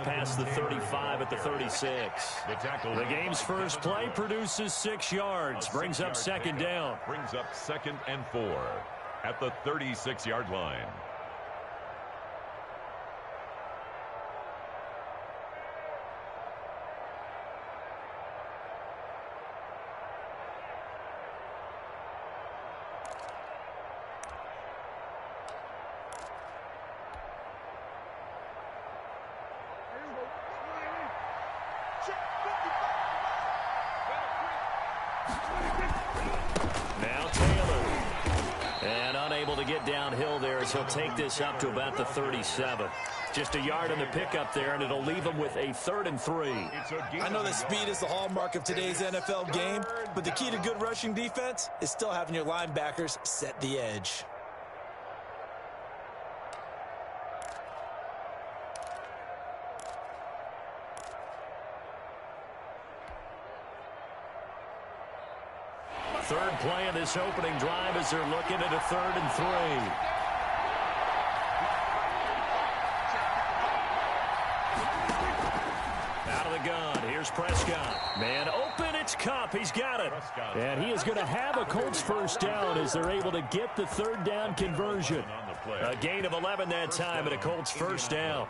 Past the 35 at the 36. The game's first play produces 6 yards. Brings up second down. Brings up 2nd and 4 at the 36-yard line. Now Taylor. And unable to get downhill there as he'll take this up to about the 37. Just a yard on the pickup there, and it'll leave him with a 3rd and 3. I know that speed is the hallmark of today's NFL game, but the key to good rushing defense is still having your linebackers set the edge. Third play of this opening drive as they're looking at a 3rd and 3. Out of the gun. Here's Prescott. Man open. It's Kupp. He's got it. And he is going to have a Colts first down as they're able to get the 3rd down conversion. A gain of 11 that time and a Colts first down.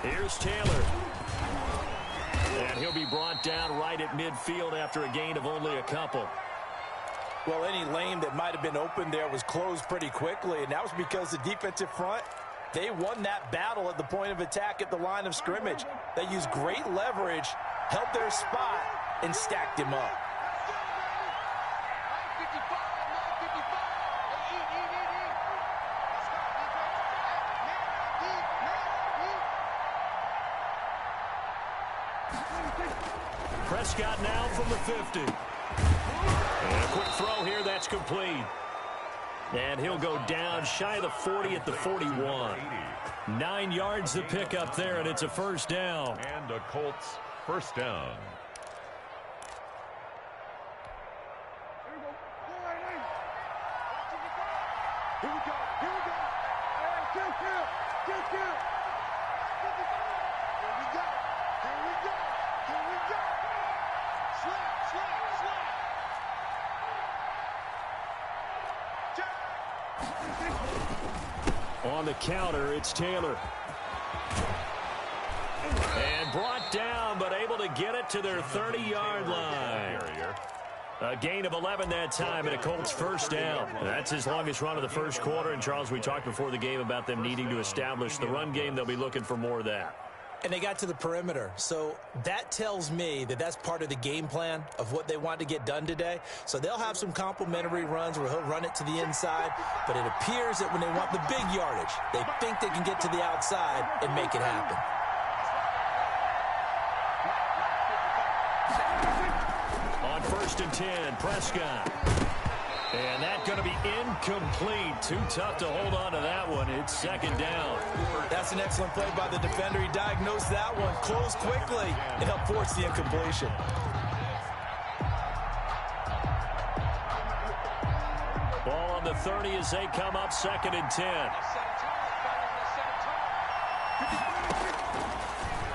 Here's Taylor. And he'll be brought down right at midfield after a gain of only a couple. Well, any lane that might have been open there was closed pretty quickly, and that was because the defensive front, they won that battle at the point of attack at the line of scrimmage. They used great leverage, held their spot, and stacked him up. Prescott now from the 50. And a quick throw here, that's complete. And he'll go down shy of the 40 at the 41. 9 yards to pick up there, and it's a first down. And a Colts first down. On the counter, it's Taylor. And brought down, but able to get it to their 30-yard line. A gain of 11 that time, and a Colts first down. That's his longest run of the first quarter. And, Charles, we talked before the game about them needing to establish the run game. They'll be looking for more of that. And they got to the perimeter. So that tells me that that's part of the game plan of what they want to get done today. So they'll have some complimentary runs where he'll run it to the inside. But it appears that when they want the big yardage, they think they can get to the outside and make it happen. On 1st and 10, Prescott. And that's going to be incomplete. Too tough to hold on to that one. It's second down. That's an excellent play by the defender. He diagnosed that one, closed quickly, and helped force the incompletion. Ball on the 30 as they come up 2nd and 10.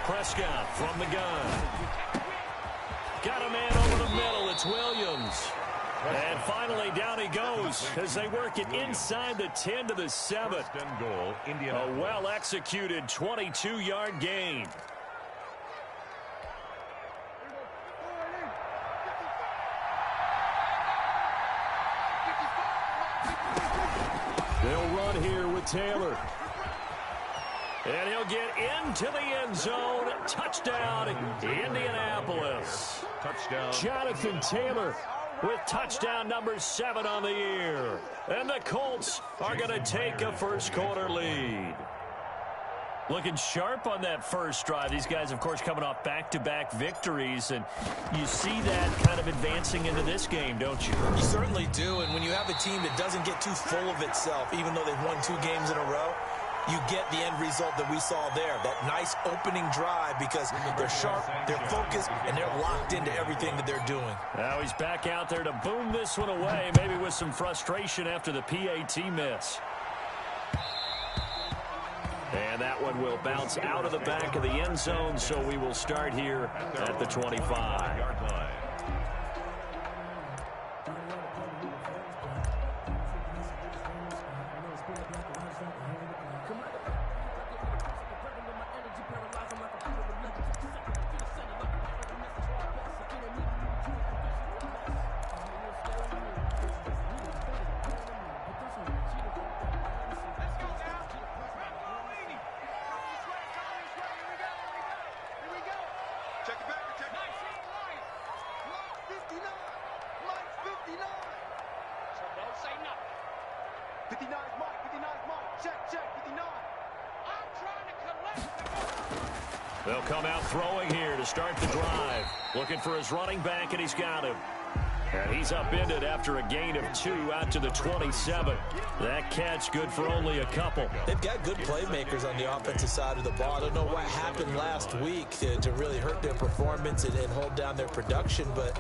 Prescott from the gun. Got a man over the middle. It's Williams. And finally, down he goes as they work it inside the 10 to the 7. A well-executed 22-yard gain. They'll run here with Taylor. And he'll get into the end zone. Touchdown, Indianapolis. Touchdown. Jonathan Taylor with touchdown number 7 on the year. And the Colts are going to take a first quarter lead. Looking sharp on that first drive. These guys, of course, coming off back-to-back victories. And you see that kind of advancing into this game, don't you? You certainly do. And when you have a team that doesn't get too full of itself, even though they've won 2 games in a row, you get the end result that we saw there, that nice opening drive, because they're sharp, they're focused, and they're locked into everything that they're doing. Now he's back out there to boom this one away, maybe with some frustration after the PAT miss. And that one will bounce out of the back of the end zone, so we will start here at the 25. They'll come out throwing here to start the drive. Looking for his running back, and he's got him. And he's upended after a gain of 2 out to the 27. That catch good for only a couple. They've got good playmakers on the offensive side of the ball. I don't know what happened last week to really hurt their performance and hold down their production, but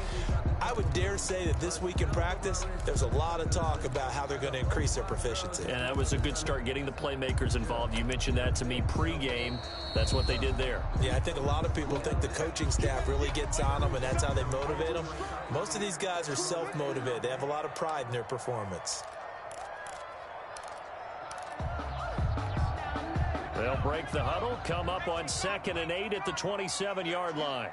I would dare say that this week in practice, there's a lot of talk about how they're going to increase their proficiency. And that was a good start, getting the playmakers involved. You mentioned that to me pregame. That's what they did there. Yeah, I think a lot of people think the coaching staff really gets on them, and that's how they motivate them. Most of these guys are self-motivated. They have a lot of pride in their performance. They'll break the huddle, come up on 2nd and 8 at the 27-yard line.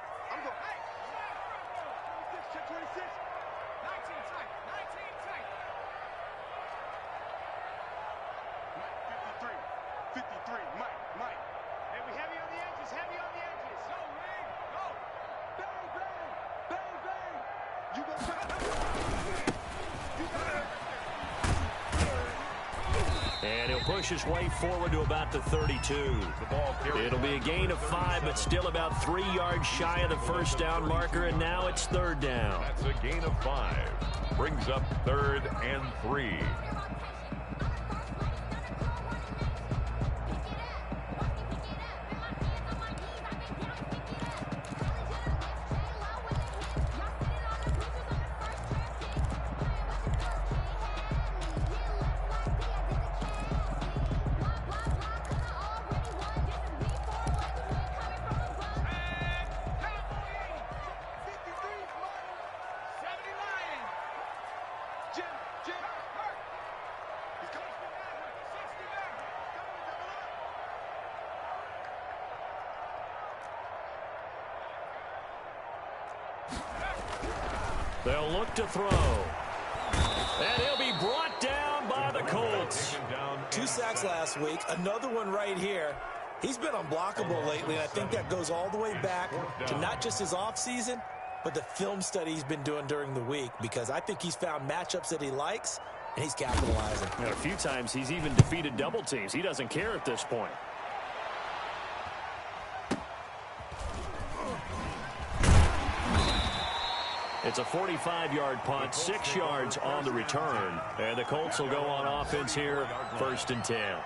And he'll push his way forward to about the 32. It'll be a gain of 5, but still about 3 yards shy of the first down marker, and now it's 3rd down. That's a gain of 5. Brings up 3rd and 3. They'll look to throw. And he'll be brought down by the Colts. 2 sacks last week, another one right here. He's been unblockable lately, and I think that goes all the way back to not just his offseason, but the film study he's been doing during the week, because I think he's found matchups that he likes, and he's capitalizing. And a few times he's even defeated double teams. He doesn't care at this point. It's a 45-yard punt, 6 yards on the return. And the Colts will go on offense here, 1st and 10.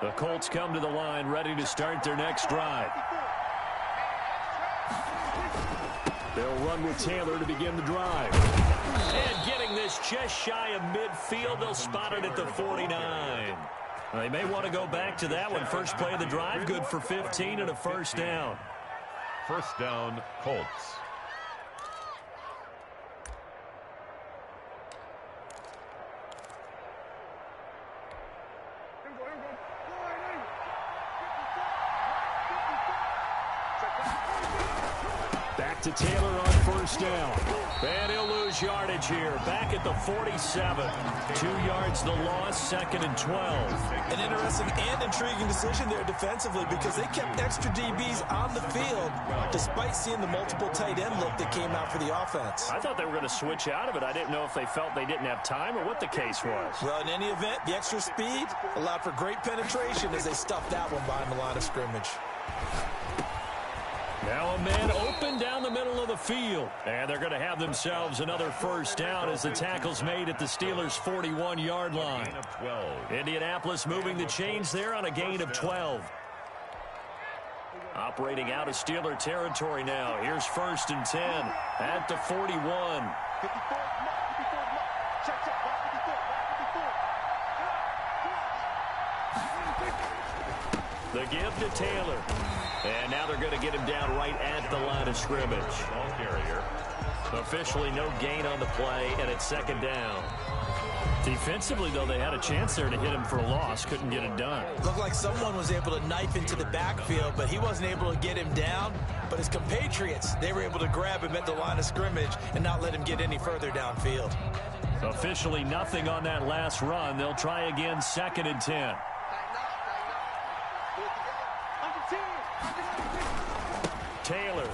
The Colts come to the line, ready to start their next drive. They'll run with Taylor to begin the drive. And getting this just shy of midfield, they'll spot it at the 49. They may want to go back to that one. First play of the drive, good for 15 and a first down. First down, Colts. to Taylor on first down. And he'll lose yardage here. Back at the 47. 2 yards the loss, 2nd and 12. An interesting and intriguing decision there defensively because they kept extra DBs on the field despite seeing the multiple tight end look that came out for the offense. I thought they were going to switch out of it. I didn't know if they felt they didn't have time or what the case was. Well, in any event, the extra speed allowed for great penetration as they stuffed that one behind the line of scrimmage. Now a man open down the middle of the field. And they're going to have themselves another first down as the tackle's made at the Steelers' 41-yard line. Indianapolis moving the chains there on a gain of 12. Operating out of Steeler territory now. Here's 1st and 10 at the 41. The give to Taylor. And now they're going to get him down right at the line of scrimmage. Ball carrier. Officially no gain on the play, and it's 2nd down. Defensively, though, they had a chance there to hit him for a loss. Couldn't get it done. Looked like someone was able to knife into the backfield, but he wasn't able to get him down. But his compatriots, they were able to grab him at the line of scrimmage and not let him get any further downfield. Officially nothing on that last run. They'll try again, 2nd and 10. Taylor.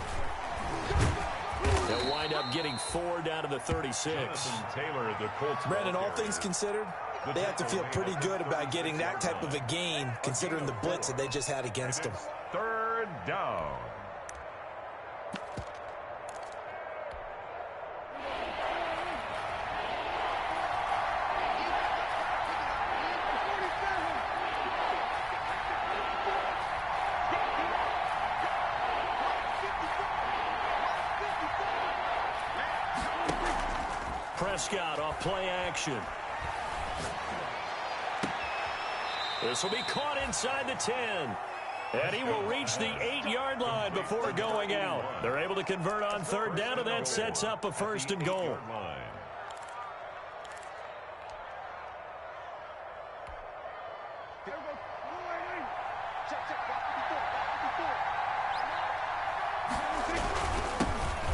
They'll wind up getting 4 down to the 36. Taylor, the Colts. Brandon, all things considered, they have to feel pretty good about getting that type of a gain considering the blitz that they just had against them. 3rd down. Prescott off play action. This will be caught inside the 10. And he will reach the 8-yard line before going out. They're able to convert on 3rd down, and that sets up a 1st and goal.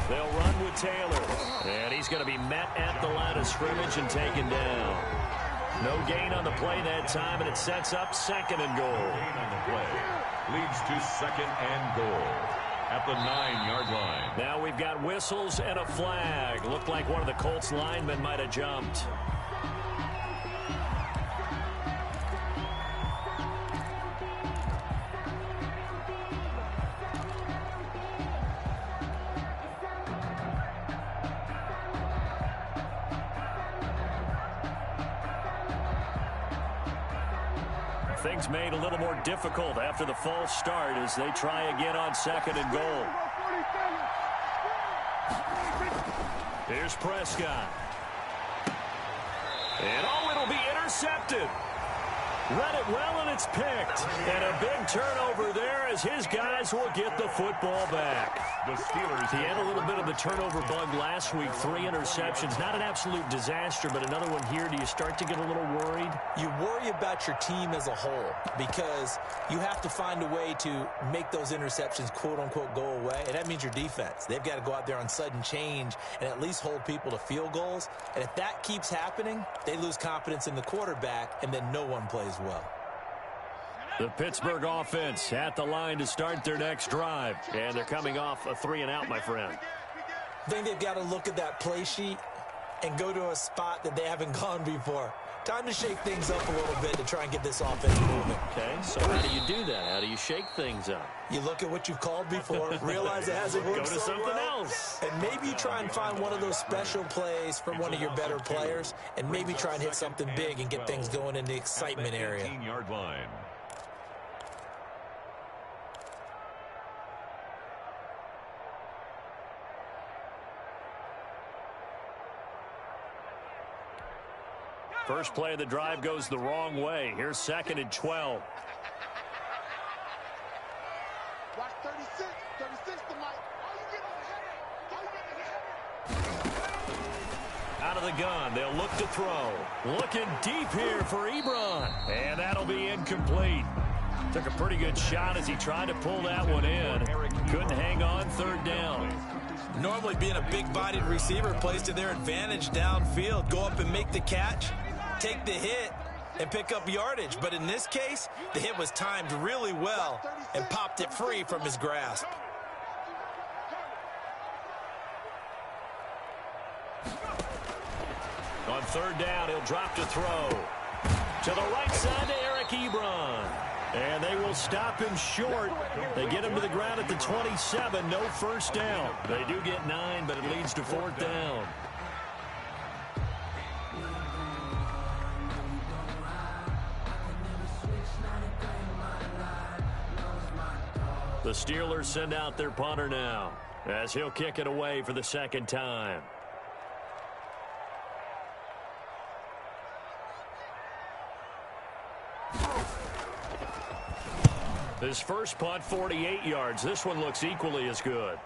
They'll run with Taylor. And he's going to be met at the line of scrimmage and taken down. No gain on the play that time, and it sets up 2nd and goal. Gain on the play leads to 2nd and goal at the 9-yard line. Now we've got whistles and a flag. Looked like one of the Colts linemen might have jumped. Things made a little more difficult after the false start as they try again on 2nd and goal. Here's Prescott. And it'll be intercepted. Read it well, and it's picked. And a big turnover there as his guys will get the football back. The Steelers. He had a little bit of the turnover bug last week. 3 interceptions. Not an absolute disaster, but another one here. Do you start to get a little worried? You worry about your team as a whole because you have to find a way to make those interceptions, quote-unquote, go away. And that means your defense. They've got to go out there on sudden change and at least hold people to field goals. And if that keeps happening, they lose confidence in the quarterback, and then no one plays well. The Pittsburgh offense at the line to start their next drive. And they're coming off a 3-and-out, my friend. I think they've got to look at that play sheet and go to a spot that they haven't gone before. Time to shake things up a little bit to try and get this offense moving. Okay, so how do you do that? How do you shake things up? You look at what you've called before, realize it hasn't worked Go to so something well, else. and maybe you try and find one of those special plays from one of your better players, and maybe try and hit something big and get things going in the excitement area. 18-yard line. First play of the drive goes the wrong way. Here's 2nd and 12. Watch 36 to Mike. Out of the gun, they'll look to throw. Looking deep here for Ebron. And that'll be incomplete. Took a pretty good shot as he tried to pull that one in. Couldn't hang on 3rd down. Normally being a big-bodied receiver plays to their advantage downfield. Go up and make the catch, take the hit, and pick up yardage. But in this case, the hit was timed really well and popped it free from his grasp. On third down, he'll drop to throw. To the right side to Eric Ebron. And they will stop him short. They get him to the ground at the 27. No first down. They do get 9, but it leads to fourth down. The Steelers send out their punter now, as he'll kick it away for the second time. His first punt, 48 yards. This one looks equally as good.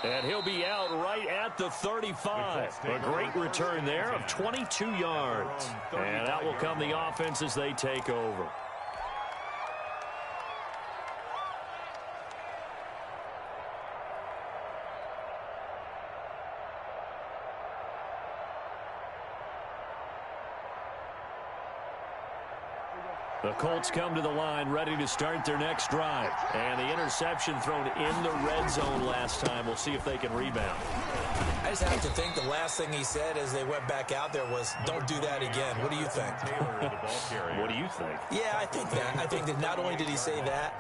And he'll be out right at the 35. A great return there of 22 yards. And that will come the offense as they take over. The Colts come to the line ready to start their next drive. And the interception thrown in the red zone last time. We'll see if they can rebound. I just have to think the last thing he said as they went back out there was, don't do that again. What do you think? What do you think? Yeah, I think that. I think that not only did he say that,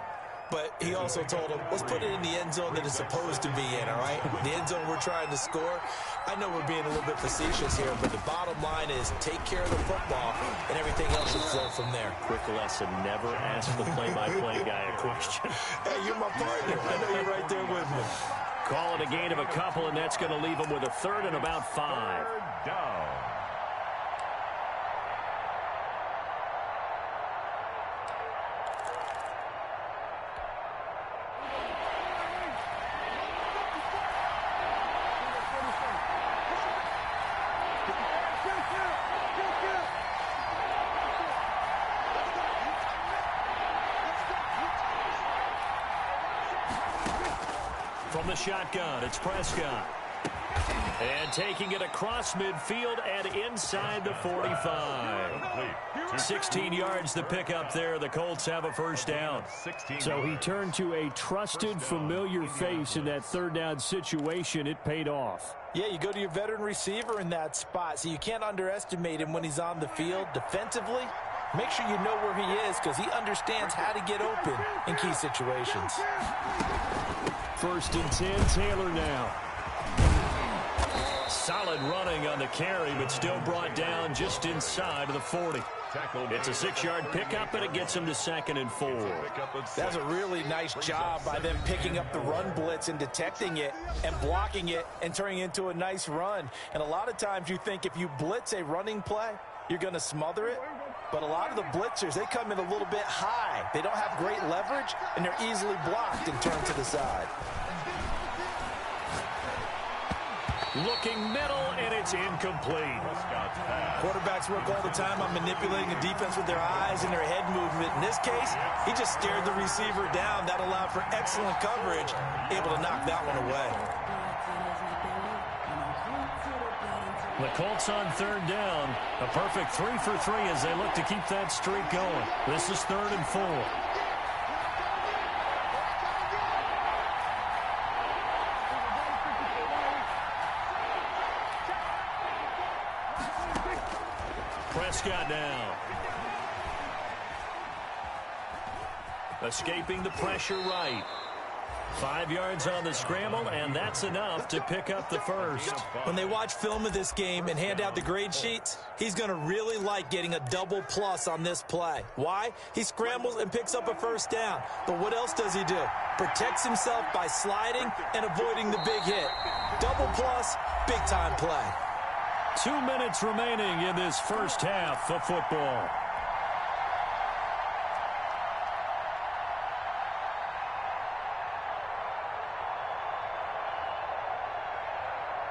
but he also told him, let's put it in the end zone that it's supposed to be in, all right? The end zone we're trying to score. I know we're being a little bit facetious here, but the bottom line is take care of the football, and everything else will flow from there. Quick lesson, never ask the play-by-play guy a question. Hey, you're my partner. I know you're right there with me. Call it a gain of a couple, and that's going to leave him with a third and about 5. Third down. From the shotgun, it's Prescott. And taking it across midfield and inside the 45. 16 yards to pick up there. The Colts have a first down. So he turned to a trusted, familiar face in that third down situation. It paid off. Yeah, you go to your veteran receiver in that spot, so you can't underestimate him when he's on the field. Defensively, make sure you know where he is because he understands how to get open in key situations. First and 10, Taylor now. Solid running on the carry, but still brought down just inside of the 40. It's a 6-yard pickup, and it gets him to 2nd and 4. That's a really nice job by them picking up the run blitz and detecting it and blocking it and turning it into a nice run. And a lot of times you think if you blitz a running play, you're going to smother it. But a lot of the blitzers, they come in a little bit high. They don't have great leverage, and they're easily blocked and turned to the side. Looking middle, and it's incomplete. Quarterbacks work all the time on manipulating a defense with their eyes and their head movement. In this case, he just stared the receiver down. That allowed for excellent coverage, able to knock that one away. The Colts on third down. A perfect 3 for 3 as they look to keep that streak going. This is 3rd and 4. Prescott now. Escaping the pressure right. 5 yards on the scramble, and that's enough to pick up the first. When they watch film of this game and hand out the grade sheets, he's going to really like getting a double plus on this play. Why? He scrambles and picks up a first down. But what else does he do? Protects himself by sliding and avoiding the big hit. Double plus, big-time play. 2 minutes remaining in this first half of football.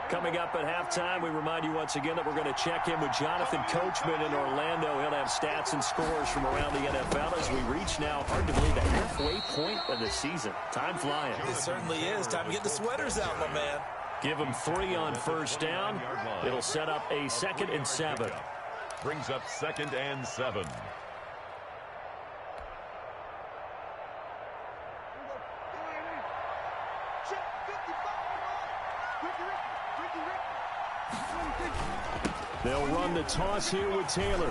Coming Coming up at halftime, we remind you once again that we're going to check in with Jonathan Coachman in Orlando. He'll have stats and scores from around the NFL as we reach now, hard to believe, the halfway point of the season. Time flying. It certainly is. Time to get the sweaters out, my man. Give him 3 on first down. It'll set up a 2nd and 7. Brings up 2nd and 7. They'll run the toss here with Taylor.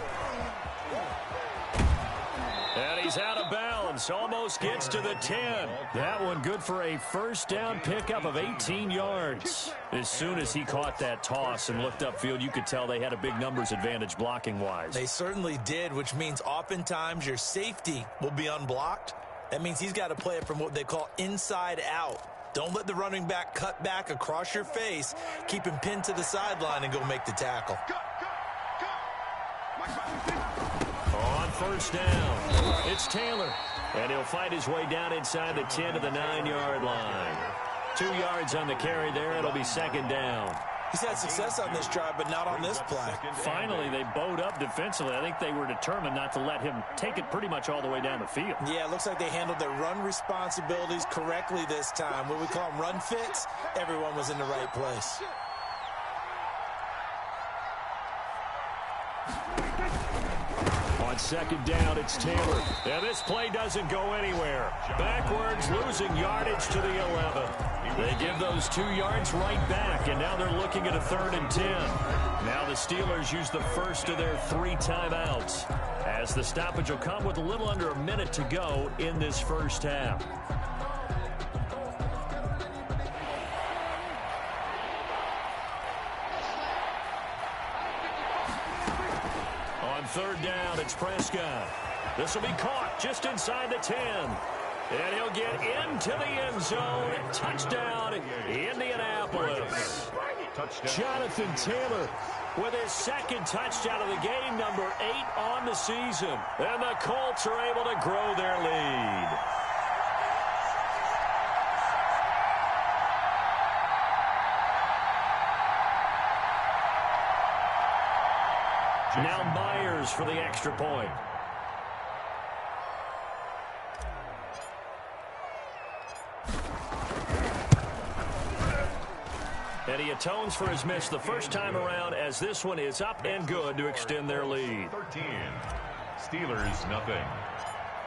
And he's out of bounds. Almost gets to the 10. That one good for a first down pickup of 18 yards. As soon as he caught that toss and looked upfield, you could tell they had a big numbers advantage blocking-wise. They certainly did, which means oftentimes your safety will be unblocked. That means he's got to play it from what they call inside out. Don't let the running back cut back across your face. Keep him pinned to the sideline and go make the tackle. On first down, it's Taylor. And he'll fight his way down inside the 10 to the 9-yard line. 2 yards on the carry there. It'll be 2nd down. He's had success on this drive, but not on this play. Finally, they bowed up defensively. I think they were determined not to let him take it pretty much all the way down the field. Yeah, it looks like they handled their run responsibilities correctly this time. What we call them run fits, everyone was in the right place. On 2nd down, it's Taylor. And this play doesn't go anywhere. Backwards, losing yardage to the 11. They give those 2 yards right back, and now they're looking at a 3rd and 10. Now the Steelers use the first of their 3 timeouts, as the stoppage will come with a little under a minute to go in this first half. On 3rd down, it's Prescott. This will be caught just inside the 10. And he'll get into the end zone. Touchdown, Indianapolis. Jonathan Taylor with his 2nd touchdown of the game, number 8 on the season. And the Colts are able to grow their lead. Now Myers for the extra point. And he atones for his miss the first time around, as this one is up and good to extend their lead. 13. Steelers, nothing.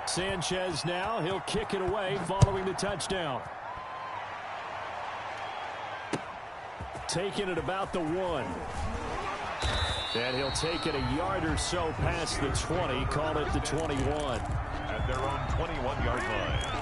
Sanchez now. He'll kick it away following the touchdown. Taking it about the 1. And he'll take it a yard or so past the 20. Call it the 21. At their own 21-yard line.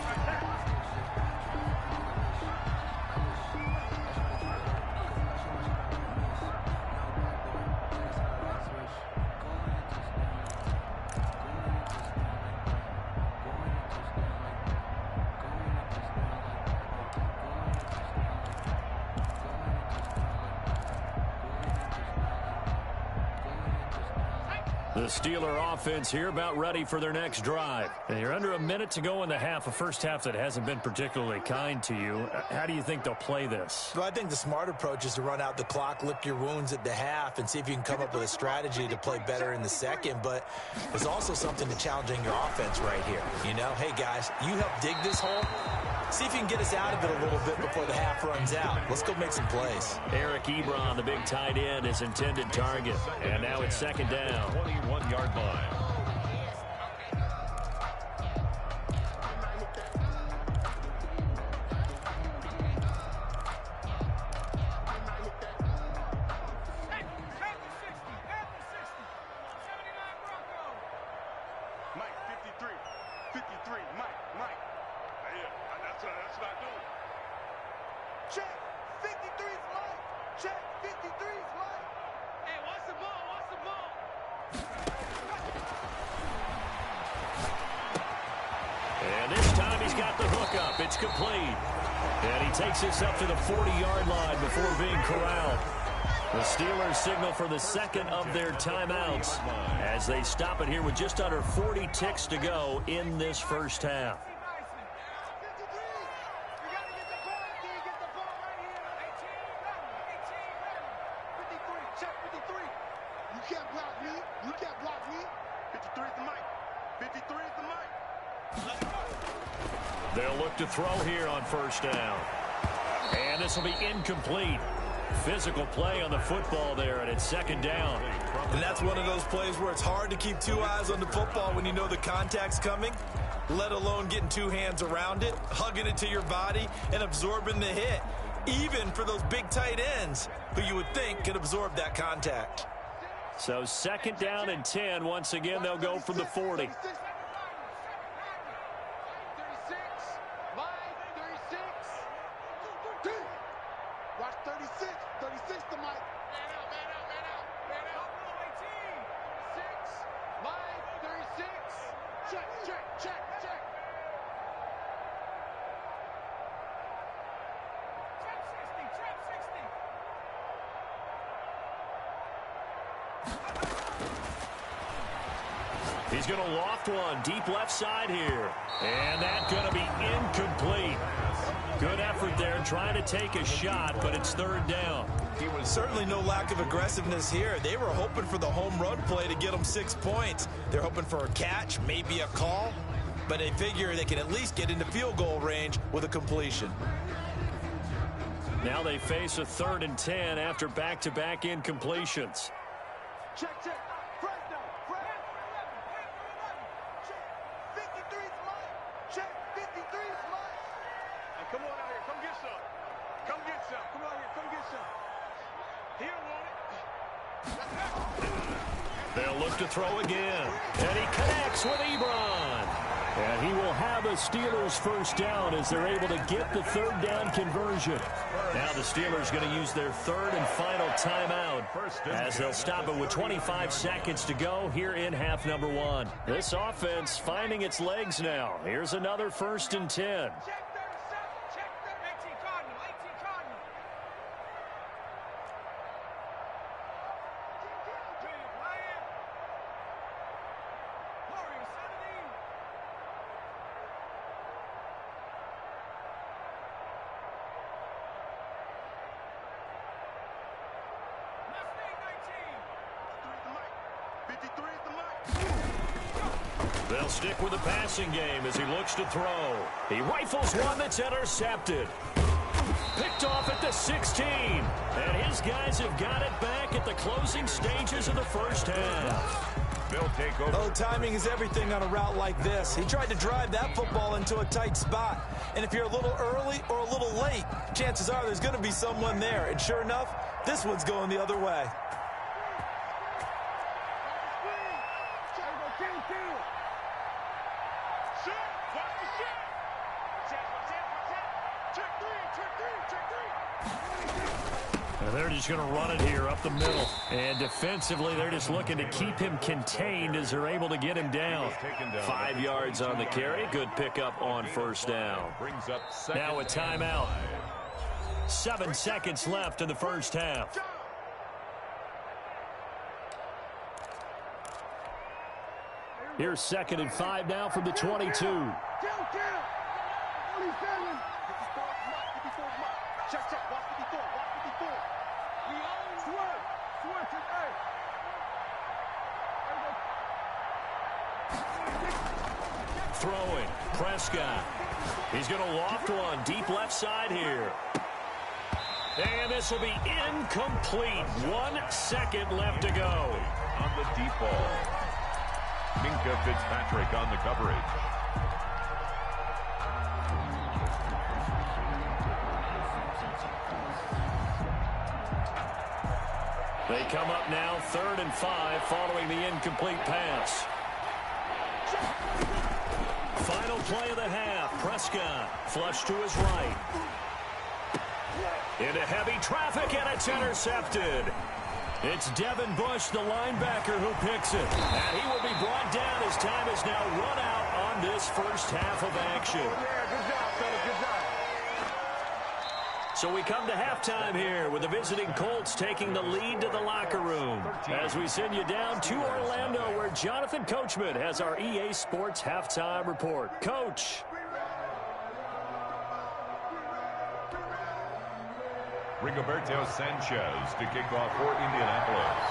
The Steeler offense here about ready for their next drive. And you're under a minute to go in the half, a first half that hasn't been particularly kind to you. How do you think they'll play this? Well, I think the smart approach is to run out the clock, lick your wounds at the half, and see if you can come up with a strategy to play better in the second. But there's also something to challenging your offense right here. You know, hey, guys, you help dig this hole. See if you can get us out of it a little bit before the half runs out. Let's go make some plays. Eric Ebron, the big tight end, is intended target. And now it's 2nd down. 21-yard line. It's complete. And he takes this up to the 40-yard line before being corralled. The Steelers signal for the 2nd of their timeouts as they stop it here with just under 40 ticks to go in this first half. can't block me. You can't block me. 53 is the mic. 53 is the mic. They'll look to throw here on first down. And this will be incomplete. Physical play on the football there, and it's second down. And that's one of those plays where it's hard to keep two eyes on the football when you know the contact's coming, let alone getting two hands around it, hugging it to your body, and absorbing the hit, even for those big tight ends who you would think could absorb that contact. So second down and 10. Once again, they'll go from the 40. 36. Line 36. Watch 36. 36 the mic. Man out, man out, man out, man out. 18. 6. Line 36. Check, check, check, check. Trap 60. He's going to loft one deep left side here. And that's going to be incomplete. Good effort there trying to take a shot, but it's third down. He was certainly no lack of aggressiveness here. They were hoping for the home run play to get them 6 points. They're hoping for a catch, maybe a call, but they figure they can at least get into field goal range with a completion. Now they face a third and 10 after back-to-back incompletions. Check, check. Fresh down. Fresh. Check. 53's mine. Check. 53's mine. Hey, come on out here. Come get some. Come get some. Come out here. Come get some. He don't want it. They'll look to throw again. And he connects with Ebron. And he will have a Steelers first down as they're able to get the third down conversion. Now the Steelers going to use their third and final timeout as they'll stop it with 25 seconds to go here in half number 1. This offense finding its legs now. Here's another first and 10. They'll stick with the passing game as he looks to throw. He rifles one that's intercepted. Picked off at the 16. And his guys have got it back at the closing stages of the first half. They'll take over. Oh, timing is everything on a route like this. He tried to drive that football into a tight spot. And if you're a little early or a little late, chances are there's going to be someone there. And sure enough, this one's going the other way. They're just going to run it here up the middle. And defensively, they're just looking to keep him contained as they're able to get him down. 5 yards on the carry. Good pickup on first down. Now a timeout. 7 seconds left in the first half. Here's 2nd and 5 now from the 22. Throwing, Prescott. He's going to loft one deep left side here. And this will be incomplete. 1 second left to go. On the deep ball. Minka Fitzpatrick on the coverage. They come up now 3rd and 5 following the incomplete pass. Final play of the half. Prescott flush to his right. Into heavy traffic, and it's intercepted. It's Devin Bush, the linebacker, who picks it. And he will be brought down as time is now run out on this first half of action. Yeah, good job, fellas. Good job. So we come to halftime here with the visiting Colts taking the lead to the locker room. As we send you down to Orlando where Jonathan Coachman has our EA Sports halftime report. Coach. Rigoberto Sanchez to kick off for Indianapolis.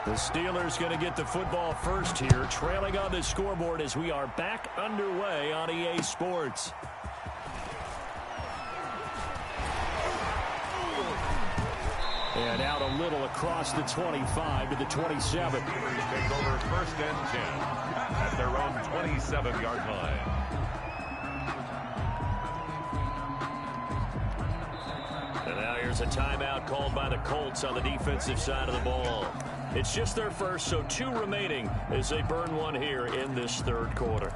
The Steelers going to get the football first here, trailing on the scoreboard as we are back underway on EA Sports. And out a little across the 25 to the 27. Steelers take over 1st and 10 at their own 27-yard line. And now here's a timeout called by the Colts on the defensive side of the ball. It's just their first, so 2 remaining as they burn one here in this 3rd quarter.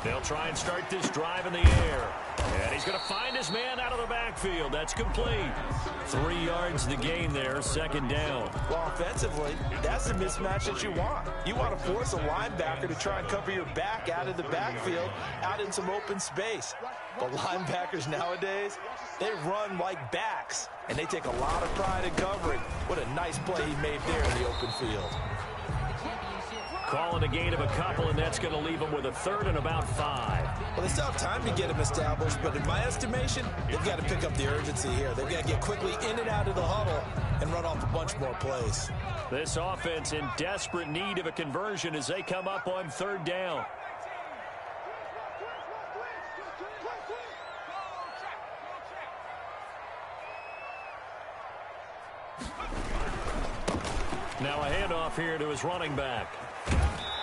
They'll try and start this drive in the air. And he's going to find his man out of the backfield. That's complete. 3 yards the gain there, 2nd down. Well, offensively, that's the mismatch that you want. You want to force a linebacker to try and cover your back out of the backfield, out in some open space. But linebackers nowadays, they run like backs, and they take a lot of pride in covering. What a nice play he made there in the open field. Calling a gain of a couple, and that's going to leave them with a 3rd and about 5. Well, they still have time to get him established, but in my estimation, they've got to pick up the urgency here. They've got to get quickly in and out of the huddle and run off a bunch more plays. This offense in desperate need of a conversion as they come up on 3rd down. Now a handoff here to his running back.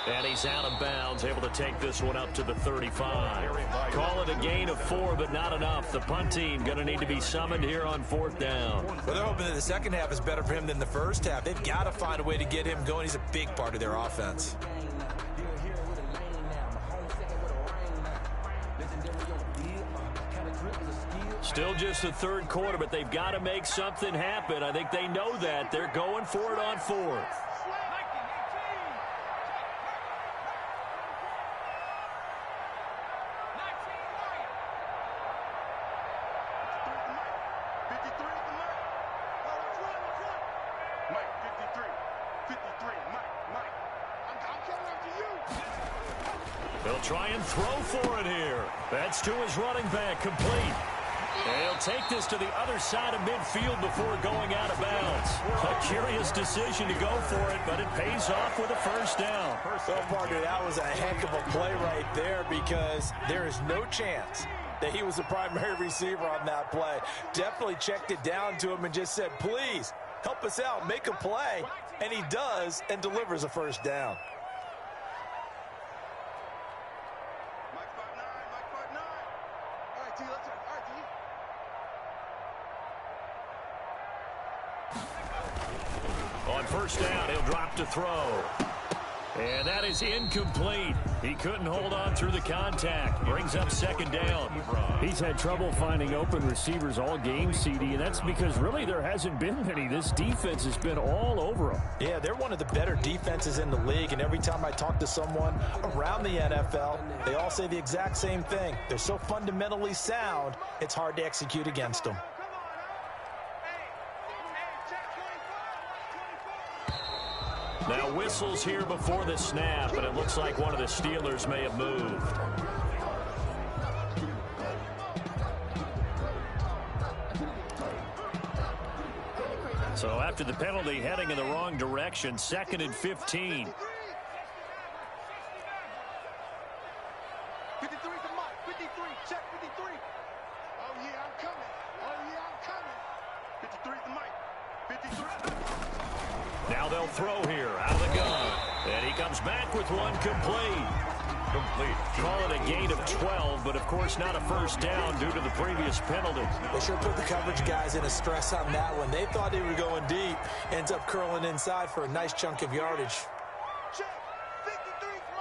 And he's out of bounds, able to take this one up to the 35. Call it a gain of 4, but not enough. The punt team going to need to be summoned here on 4th down. Well, they're hoping that the second half is better for him than the first half. They've got to find a way to get him going. He's a big part of their offense. Still just the 3rd quarter, but they've got to make something happen. I think they know that. They're going for it on 4th. They'll try and throw for it here. That's to his running back, complete. And he'll take this to the other side of midfield before going out of bounds. A curious decision to go for it, but it pays off with a 1st down. Well, partner, that was a heck of a play right there because there is no chance that he was the primary receiver on that play. Definitely checked it down to him and just said, please, help us out, make a play. And he does and delivers a 1st down. On 1st down, he'll drop to throw. And that is incomplete. He couldn't hold on through the contact. Brings up 2nd down. He's had trouble finding open receivers all game, CD, and that's because really there hasn't been many. This defense has been all over him. Yeah, they're one of the better defenses in the league, and every time I talk to someone around the NFL, they all say the exact same thing. They're so fundamentally sound, it's hard to execute against them. Now whistles here before the snap, and it looks like one of the Steelers may have moved. So after the penalty, heading in the wrong direction, 2nd and 15. 53 to Mike, 53, check 53. Oh yeah, I'm coming. Oh yeah, I'm coming. 53 to Mike, 53. Now they'll throw here out of the gun. And he comes back with one complete. Call it a gain of 12, but of course not a 1st down due to the previous penalty. They sure put the coverage guys in a stress on that one. They thought they were going deep. Ends up curling inside for a nice chunk of yardage. Check, 53 Mike.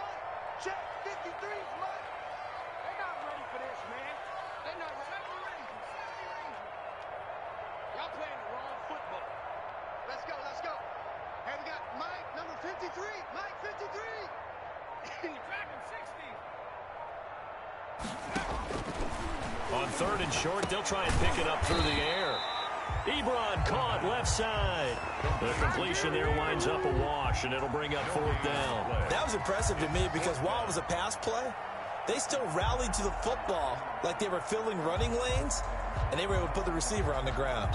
53, Mike, 53. You're tracking 60. On 3rd and short, they'll try and pick it up through the air. Ebron caught left side. The completion there winds up a wash, and it'll bring up 4th down. That was impressive to me because while it was a pass play, they still rallied to the football like they were filling running lanes, and they were able to put the receiver on the ground.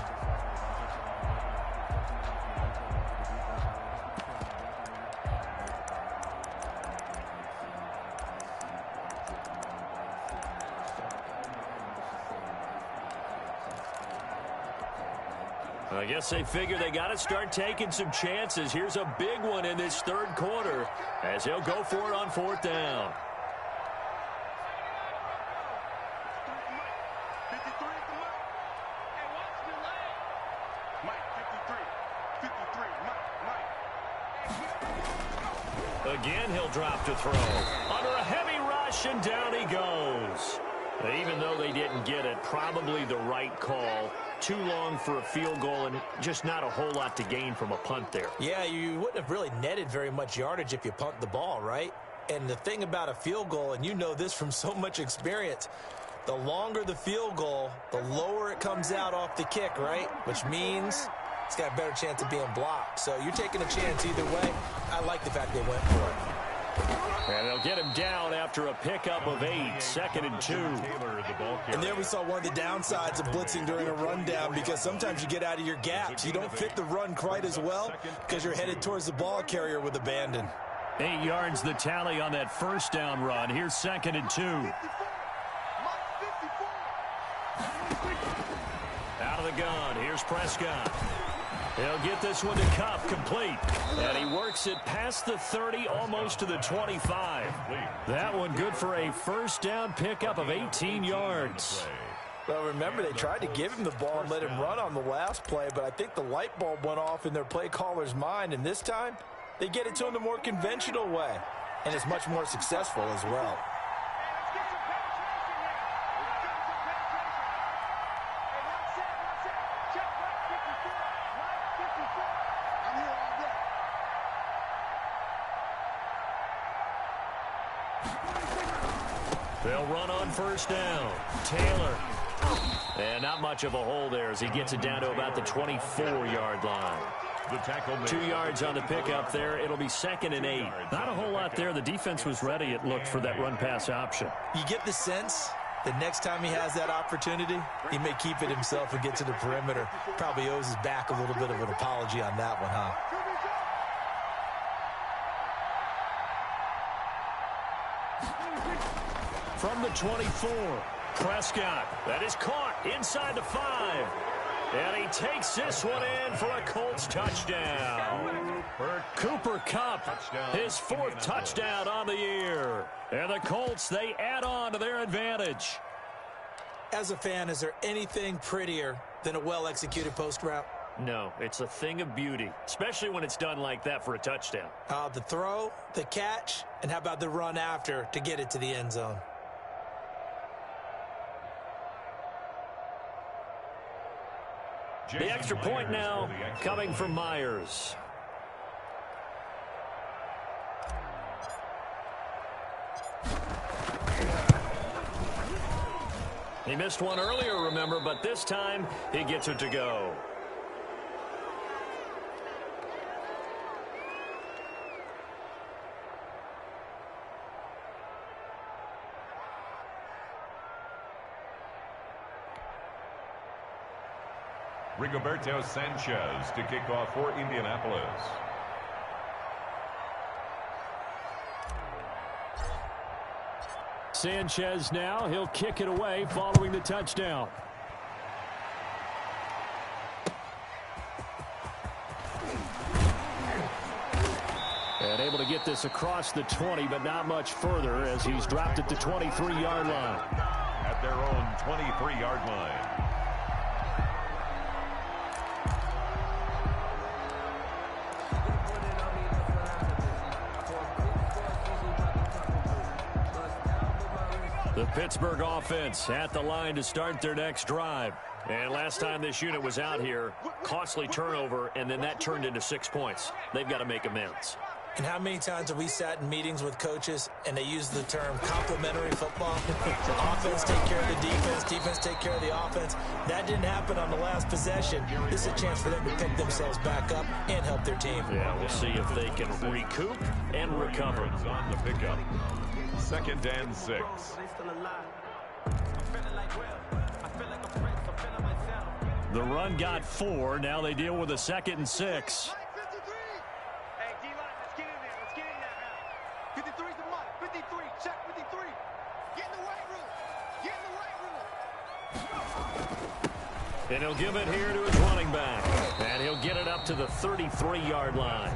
I guess they figure they got to start taking some chances. Here's a big one in this 3rd quarter as he'll go for it on 4th down. 53 to Mike. Hey, watch the leg. Mike, 53, Mike. Again, he'll drop to throw. Under a heavy rush, and down he goes. Even though they didn't get it, probably the right call. Too long for a field goal and just not a whole lot to gain from a punt there. Yeah, you wouldn't have really netted very much yardage if you punt the ball, right? And the thing about a field goal, and you know this from so much experience, the longer the field goal, the lower it comes out off the kick, right? Which means it's got a better chance of being blocked. So you're taking a chance either way. I like the fact they went for it. And they'll get him down after a pickup of 8, 2nd and 2. And there we saw one of the downsides of blitzing during a rundown because sometimes you get out of your gaps. You don't fit the run quite as well because you're headed towards the ball carrier with abandon. 8 yards the tally on that 1st down run. Here's 2nd and 2. Out of the gun. Here's Prescott. He'll get this one to Cup, complete. And he works it past the 30, almost to the 25. That one good for a 1st down pickup of 18 yards. Well, remember, they tried to give him the ball and let him run on the last play, but I think the light bulb went off in their play caller's mind, and this time they get it to him the more conventional way, and it's much more successful as well. They'll run on 1st down. Taylor. And not much of a hole there as he gets it down to about the 24-yard line. The tackle 2 yards on the pickup there. It'll be 2nd and 8. Not a whole lot there. The defense was ready, it looked, for that run-pass option. You get the sense that next time he has that opportunity, he may keep it himself and get to the perimeter. Probably owes his back a little bit of an apology on that one, huh? From the 24, Prescott. That is caught inside the 5. And he takes this one in for a Colts touchdown. Cooper Kupp, his 4th touchdown on the year. And the Colts, they add on to their advantage. As a fan, is there anything prettier than a well-executed post route? No, it's a thing of beauty, especially when it's done like that for a touchdown. The throw, the catch, and how about the run after to get it to the end zone? The extra point now coming from Myers. He missed one earlier, remember, but this time he gets it to go. Rigoberto Sanchez to kick off for Indianapolis. Sanchez now, he'll kick it away following the touchdown. And able to get this across the 20, but not much further as he's dropped at the 23-yard line. At their own 23-yard line. The Pittsburgh offense at the line to start their next drive. And last time this unit was out here, costly turnover, and then that turned into 6 points. They've got to make amends. And how many times have we sat in meetings with coaches and they use the term complementary football? Offense take care of the defense, defense take care of the offense. That didn't happen on the last possession. This is a chance for them to pick themselves back up and help their team. Yeah, we'll see if they can recoup and recover. On the pickup. 2nd and 6. The run got 4. Now they deal with a 2nd and 6. And he'll give it here to his running back. And he'll get it up to the 33-yard line.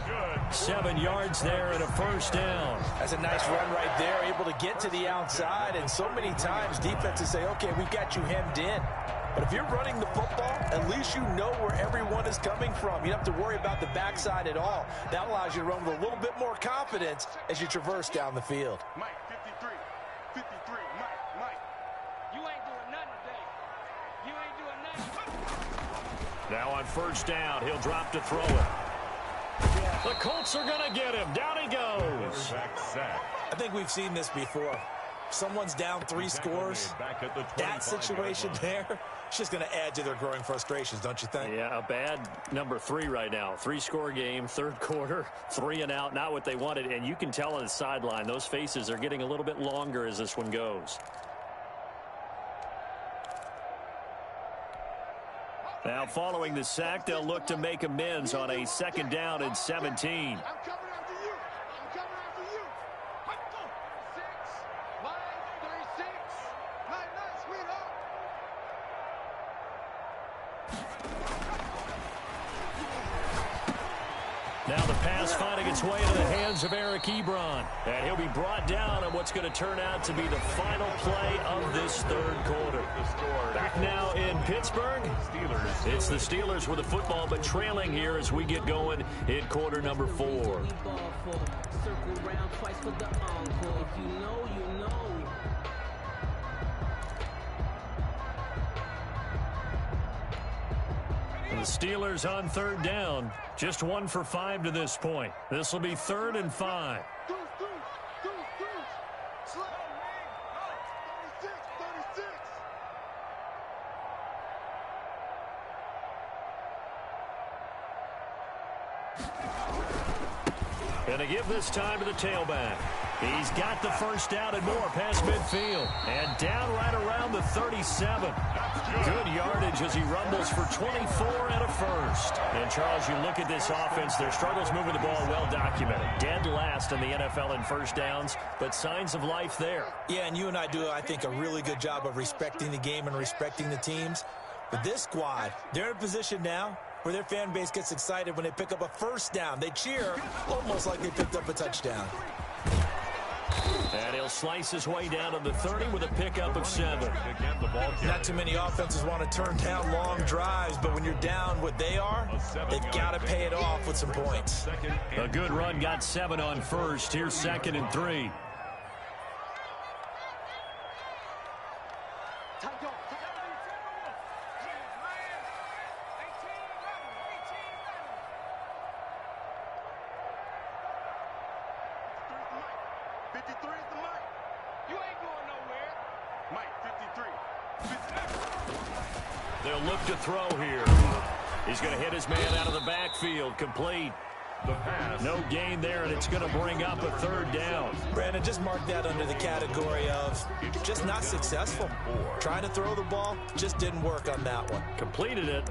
7 yards there and a first down. That's a nice run right there, able to get to the outside. And so many times defenses say, okay, we've got you hemmed in. But if you're running the football, at least you know where everyone is coming from. You don't have to worry about the backside at all. That allows you to run with a little bit more confidence as you traverse down the field. Mike, 53. 53. Mike. You ain't doing nothing today. You ain't doing nothing. Now on first down, he'll drop to throw it. The Colts are going to get him. Down he goes. I think we've seen this before. Someone's down 3 scores. That situation there, it's just going to add to their growing frustrations, don't you think? Yeah, a bad number 3 right now. 3-score game, 3rd quarter, 3 and out, not what they wanted. And you can tell on the sideline, those faces are getting a little bit longer as this one goes. Now, following the sack, they'll look to make amends on a 2nd down and 17. I'm coming after you. I'm coming after you. 6, line 36. Nice, sweetheart. Now the pass finding its way into the hands of Eric Ebron. And he'll be brought down on what's going to turn out to be the final play of this 3rd quarter. Back now in Pittsburgh. It's the Steelers with the football, but trailing here as we get going in quarter number 4. The Steelers on 3rd down. Just 1 for 5 to this point. This will be 3rd and 5. Slow. 36. And to give this time to the tailback. He's got the first down and more past midfield. And down right around the 37. Good yardage as he rumbles for 24 and a first. And, Charles, you look at this offense, their struggles moving the ball well documented. Dead last in the NFL in first downs, but signs of life there. Yeah, and you and I do, I think, a really good job of respecting the game and respecting the teams. But this squad, they're in a position now where their fan base gets excited when they pick up a first down. They cheer almost like they picked up a touchdown. And he'll slice his way down to the 30 with a pickup of 7. Not too many offenses want to turn down long drives, but when you're down what they are, they've got to pay it off with some points. A good run got 7 on first. Here's 2nd and 3. They'll look to throw here. He's going to hit his man out of the backfield. Complete. No gain there, and it's going to bring up a 3rd down. Brandon, just mark that under the category of just not successful. Trying to throw the ball, just didn't work on that one. Completed it.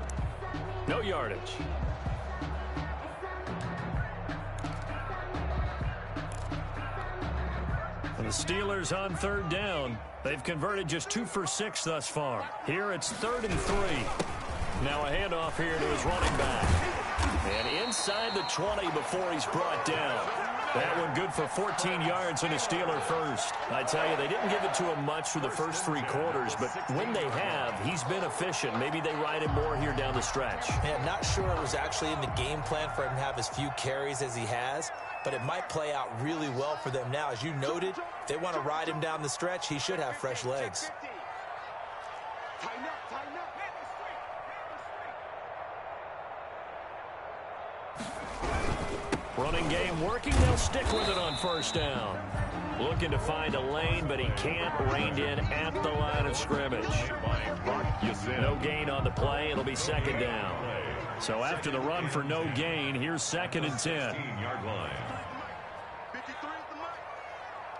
No yardage. And the Steelers on 3rd down. They've converted just 2 for 6 thus far. Here it's 3rd and 3. Now a handoff here to his running back. And inside the 20 before he's brought down. That one good for 14 yards and a Steeler first. I tell you, they didn't give it to him much through the first 3 quarters, but when they have, he's been efficient. Maybe they ride him more here down the stretch. Yeah, not sure it was actually in the game plan for him to have as few carries as he has, but it might play out really well for them now. As you noted, if they want to ride him down the stretch, he should have fresh legs. Tighten up, tighten up. Running game working. They'll stick with it on first down. Looking to find a lane, but he can't. Reined in at the line of scrimmage. No gain on the play. It'll be second down. So after the run for no gain, here's second and 10. 15-yard line. 53 is the Mike.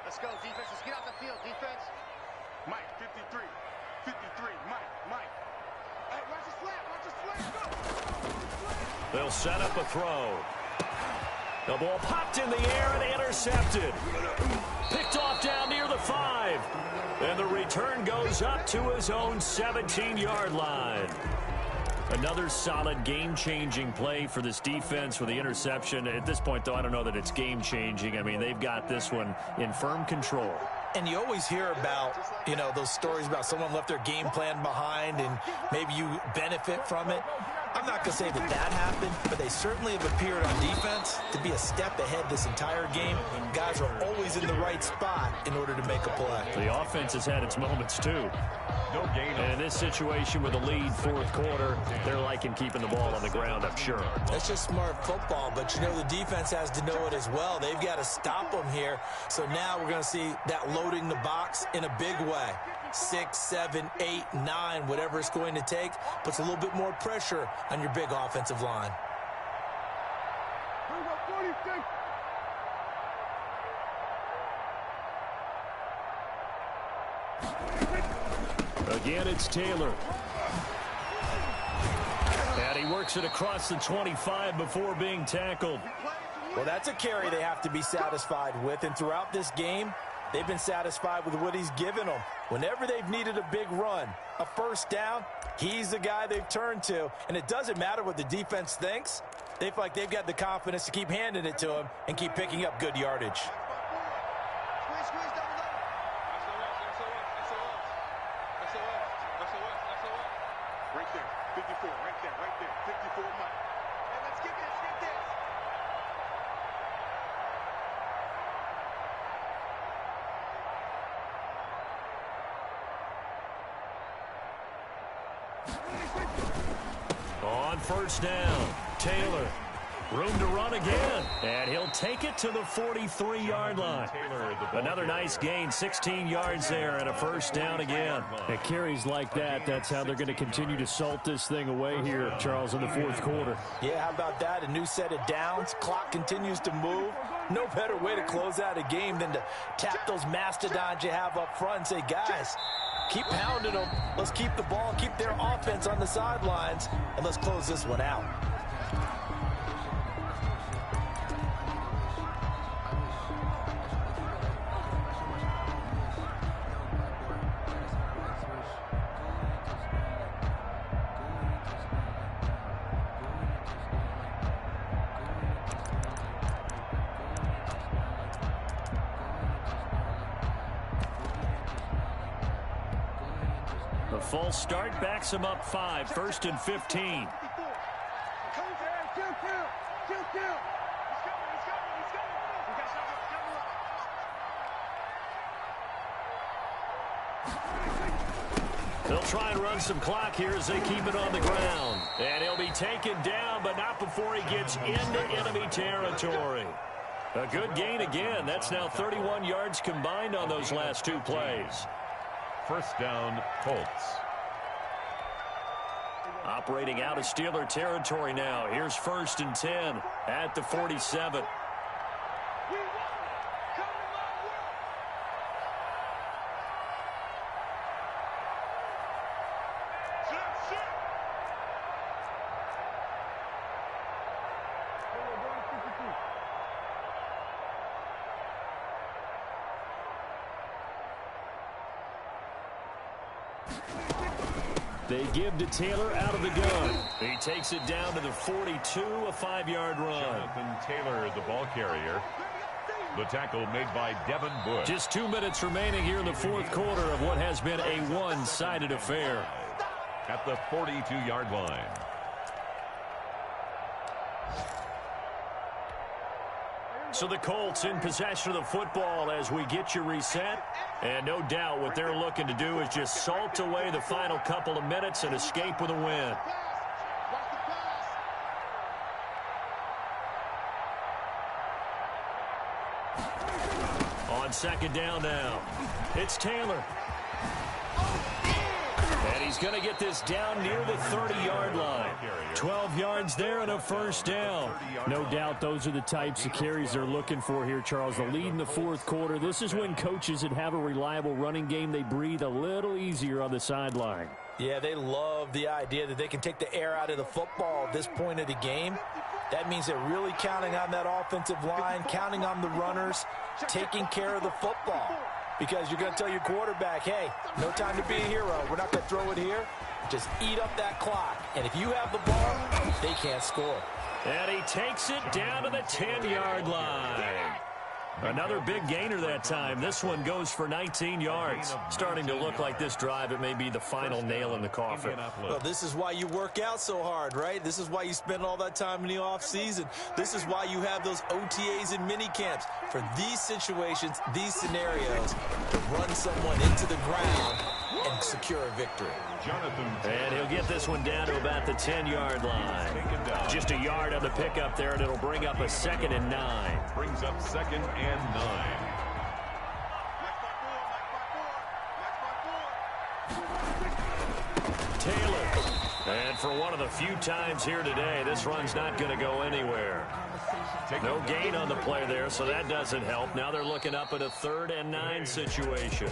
Let's go, defense. Let's get out the field, defense. Mike, 53. 53, Mike. Hey, watch the slant, go. They'll set up a throw. The ball popped in the air and intercepted. Picked off down near the 5. And the return goes up to his own 17-yard line. Another solid game-changing play for this defense with the interception. At this point, though, I don't know that it's game-changing. I mean, they've got this one in firm control. And you always hear about, those stories about someone left their game plan behind and maybe you benefit from it. I'm not going to say that happened, but they certainly have appeared on defense to be a step ahead this entire game. Guys are always in the right spot in order to make a play. The offense has had its moments, too. No gain. And in this situation with a lead fourth quarter, they're liking keeping the ball on the ground, I'm sure. That's just smart football, but the defense has to know it as well. They've got to stop them here. So now we're going to see that loading the box in a big way. 6, 7, 8, 9, whatever it's going to take, puts a little bit more pressure on your big offensive line. Again, it's Taylor. And he works it across the 25 before being tackled. Well, that's a carry they have to be satisfied with, and throughout this game, they've been satisfied with what he's given them. Whenever they've needed a big run, a first down, he's the guy they've turned to. And it doesn't matter what the defense thinks. They feel like they've got the confidence to keep handing it to him and keep picking up good yardage. Right there, 54, right there, 54 Mike. Hey, let's get this. On first down, Taylor. Room to run again. And he'll take it to the 43-yard line. Another nice gain, 16 yards there, and a first down again. At carries like that, that's how they're going to continue to salt this thing away here, Charles, in the fourth quarter. Yeah, how about that? A new set of downs. Clock continues to move. No better way to close out a game than to tap those mastodons you have up front and say, guys, keep pounding them. Let's keep the ball, keep their offense on the sidelines, and let's close this one out. The false start backs him up 5, first and 15. They'll try and run some clock here as they keep it on the ground. And he'll be taken down, but not before he gets into enemy territory. A good gain again. That's now 31 yards combined on those last two plays. First down, Colts. Operating out of Steeler territory now. Here's first and 10 at the 47. They give to Taylor out of the gun. He takes it down to the 42, a 5-yard run. Jonathan Taylor, the ball carrier. The tackle made by Devin Bush. Just 2 minutes remaining here in the fourth quarter of what has been a one-sided affair. At the 42-yard line. So the Colts in possession of the football as we get you reset. And no doubt what they're looking to do is just salt away the final couple of minutes and escape with a win. On second down now, it's Taylor. And he's going to get this down near the 30-yard line. 12 yards there and a first down. No doubt those are the types of carries they're looking for here, Charles. The lead in the fourth quarter. This is when coaches that have a reliable running game, they breathe a little easier on the sideline. Yeah, they love the idea that they can take the air out of the football at this point of the game. That means they're really counting on that offensive line, counting on the runners, taking care of the football. Because you're going to tell your quarterback, hey, no time to be a hero. We're not going to throw it here. Just eat up that clock. And if you have the ball, they can't score. And he takes it down to the 10-yard line. Another big gainer that time. This one goes for 19 yards. Starting to look like this drive, it may be the final nail in the coffin. Well, this is why you work out so hard, right? This is why you spend all that time in the offseason. This is why you have those OTAs and mini camps. For these situations, these scenarios, to run someone into the ground and secure a victory. And he'll get this one down to about the 10-yard line. Just a yard on the pickup there, and it'll bring up a 2nd and 9. Brings up 2nd and 9. Taylor. And for one of the few times here today, this run's not going to go anywhere. No gain on the play there, so that doesn't help. Now they're looking up at a 3rd and 9 situation.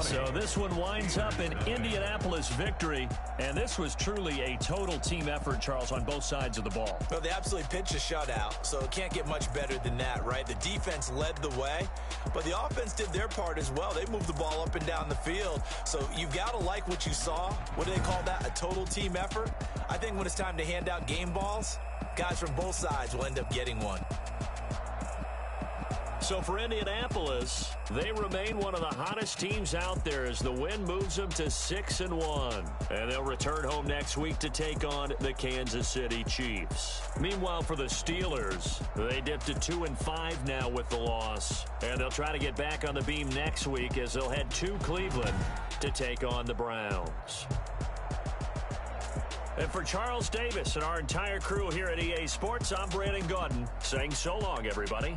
So this one winds up an Indianapolis victory, and this was truly a total team effort, Charles, on both sides of the ball. Well, they absolutely pitched a shutout, so it can't get much better than that, right? The defense led the way, but the offense did their part as well. They moved the ball up and down the field, so you've got to like what you saw. What do they call that? A total team effort? I think when it's time to hand out game balls, guys from both sides will end up getting one. So for Indianapolis, they remain one of the hottest teams out there as the win moves them to 6-1. And they'll return home next week to take on the Kansas City Chiefs. Meanwhile, for the Steelers, they dipped to 2-5 now with the loss. And they'll try to get back on the beam next week as they'll head to Cleveland to take on the Browns. And for Charles Davis and our entire crew here at EA Sports, I'm Brandon Gaudin saying so long, everybody.